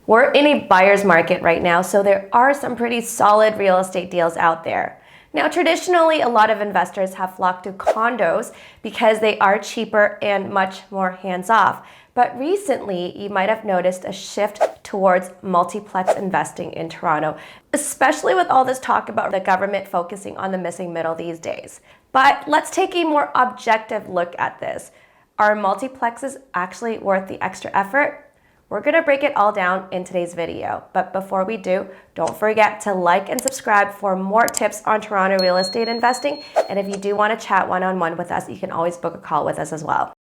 We're in a buyer's market right now, so there are some pretty solid real estate deals out there. Now, traditionally, a lot of investors have flocked to condos because they are cheaper and much more hands-off. But recently, you might have noticed a shift towards multiplex investing in Toronto, especially with all this talk about the government focusing on the missing middle these days. But let's take a more objective look at this. Are multiplexes actually worth the extra effort? We're going to break it all down in today's video. But before we do, don't forget to like and subscribe for more tips on Toronto real estate investing. And if you do want to chat one-on-one with us, you can always book a call with us as well.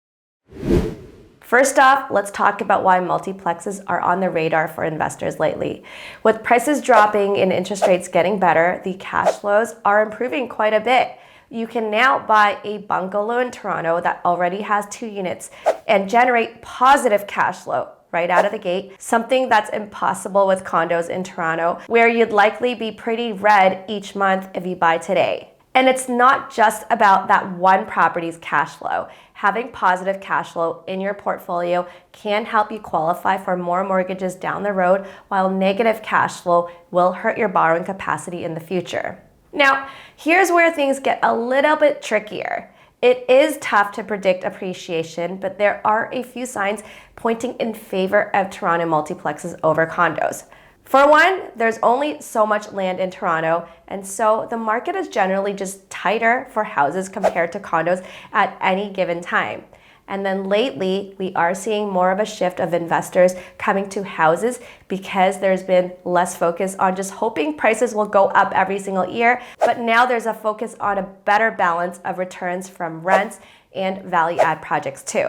First off, let's talk about why multiplexes are on the radar for investors lately. With prices dropping and interest rates getting better, the cash flows are improving quite a bit. You can now buy a bungalow in Toronto that already has 2 units and generate positive cash flow right out of the gate, something that's impossible with condos in Toronto, where you'd likely be pretty red each month if you buy today. And it's not just about that one property's cash flow. Having positive cash flow in your portfolio can help you qualify for more mortgages down the road, while negative cash flow will hurt your borrowing capacity in the future. Now, here's where things get a little bit trickier. It is tough to predict appreciation, but there are a few signs pointing in favor of Toronto multiplexes over condos. For one, there's only so much land in Toronto, and so the market is generally just tighter for houses compared to condos at any given time. And then lately, we are seeing more of a shift of investors coming to houses because there's been less focus on just hoping prices will go up every single year, but now there's a focus on a better balance of returns from rents and value-add projects too.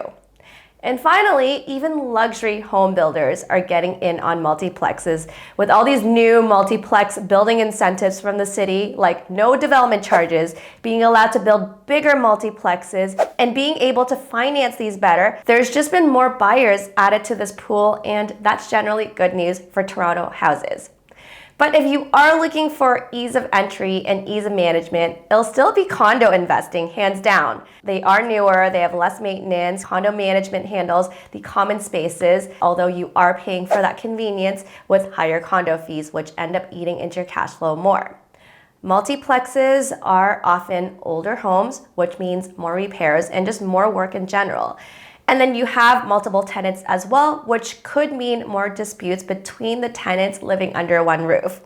And finally, even luxury home builders are getting in on multiplexes with all these new multiplex building incentives from the city, like no development charges, being allowed to build bigger multiplexes, and being able to finance these better. There's just been more buyers added to this pool, and that's generally good news for Toronto houses. But if you are looking for ease of entry and ease of management, it'll still be condo investing, hands down. They are newer, they have less maintenance. Condo management handles the common spaces, although you are paying for that convenience with higher condo fees, which end up eating into your cash flow more. Multiplexes are often older homes, which means more repairs and just more work in general. And then you have multiple tenants as well, which could mean more disputes between the tenants living under one roof.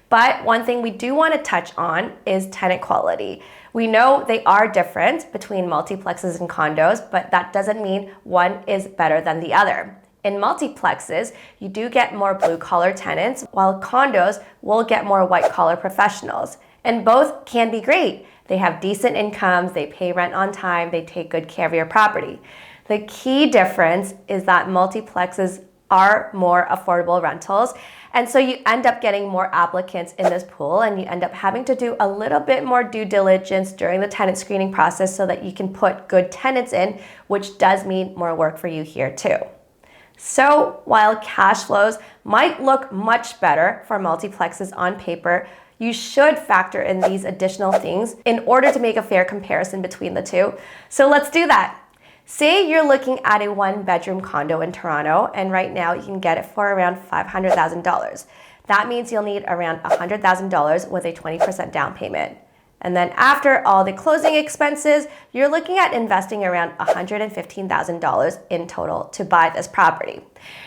But one thing we do want to touch on is tenant quality. We know they are different between multiplexes and condos, but that doesn't mean one is better than the other. In multiplexes, you do get more blue-collar tenants, while condos will get more white-collar professionals. And both can be great. They have decent incomes, they pay rent on time, they take good care of your property. The key difference is that multiplexes are more affordable rentals, and so you end up getting more applicants in this pool, and you end up having to do a little bit more due diligence during the tenant screening process so that you can put good tenants in, which does mean more work for you here too. So while cash flows might look much better for multiplexes on paper, you should factor in these additional things in order to make a fair comparison between the two. So let's do that. Say you're looking at a 1-bedroom condo in Toronto, and right now you can get it for around $500,000. That means you'll need around $100,000 with a 20% down payment. And then after all the closing expenses, you're looking at investing around $115,000 in total to buy this property.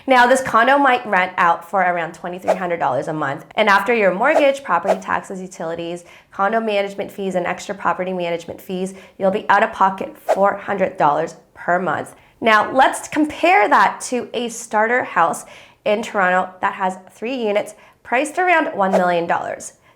Now, this condo might rent out for around $2,300 a month. And after your mortgage, property taxes, utilities, condo management fees, and extra property management fees, you'll be out of pocket $400 per month. Now, let's compare that to a starter house in Toronto that has 3 units priced around $1 million.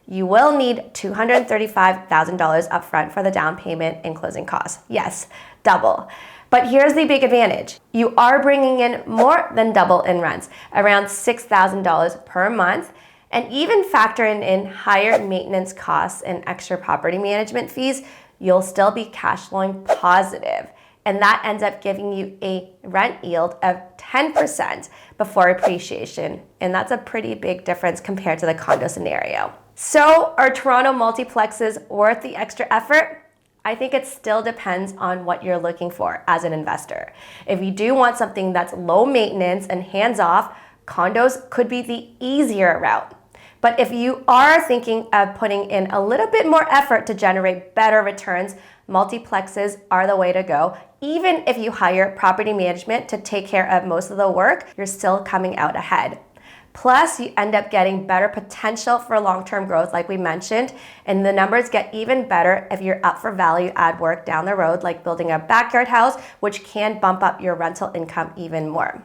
You will need $235,000 upfront for the down payment and closing costs. Yes, double. But here's the big advantage. You are bringing in more than double in rents, around $6,000 per month, and even factoring in higher maintenance costs and extra property management fees, you'll still be cash flowing positive. And that ends up giving you a rent yield of 10% before appreciation. And that's a pretty big difference compared to the condo scenario. So are Toronto multiplexes worth the extra effort? I think it still depends on what you're looking for as an investor. If you do want something that's low maintenance and hands-off, Condos could be the easier route. But if you are thinking of putting in a little bit more effort to generate better returns, multiplexes are the way to go. Even if you hire property management to take care of most of the work, you're still coming out ahead. Plus, you end up getting better potential for long-term growth, like we mentioned, and the numbers get even better if you're up for value-add work down the road, like building a backyard house, which can bump up your rental income even more.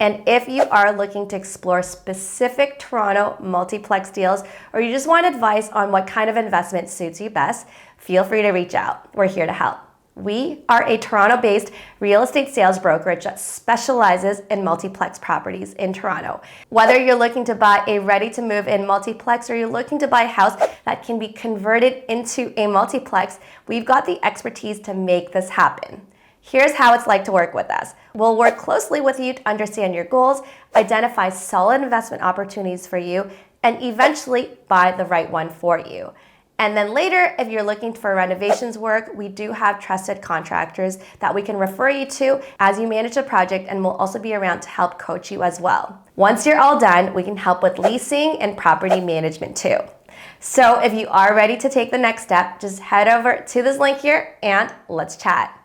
And if you are looking to explore specific Toronto multiplex deals, or you just want advice on what kind of investment suits you best, feel free to reach out. We're here to help. We are a Toronto-based real estate sales brokerage that specializes in multiplex properties in Toronto. Whether you're looking to buy a ready-to-move-in multiplex or you're looking to buy a house that can be converted into a multiplex, we've got the expertise to make this happen. Here's how it's like to work with us. We'll work closely with you to understand your goals, identify solid investment opportunities for you, and eventually buy the right one for you. And then later, if you're looking for renovations work, we do have trusted contractors that we can refer you to as you manage the project, and we'll also be around to help coach you as well. Once you're all done, we can help with leasing and property management too. So if you are ready to take the next step, just head over to this link here and let's chat.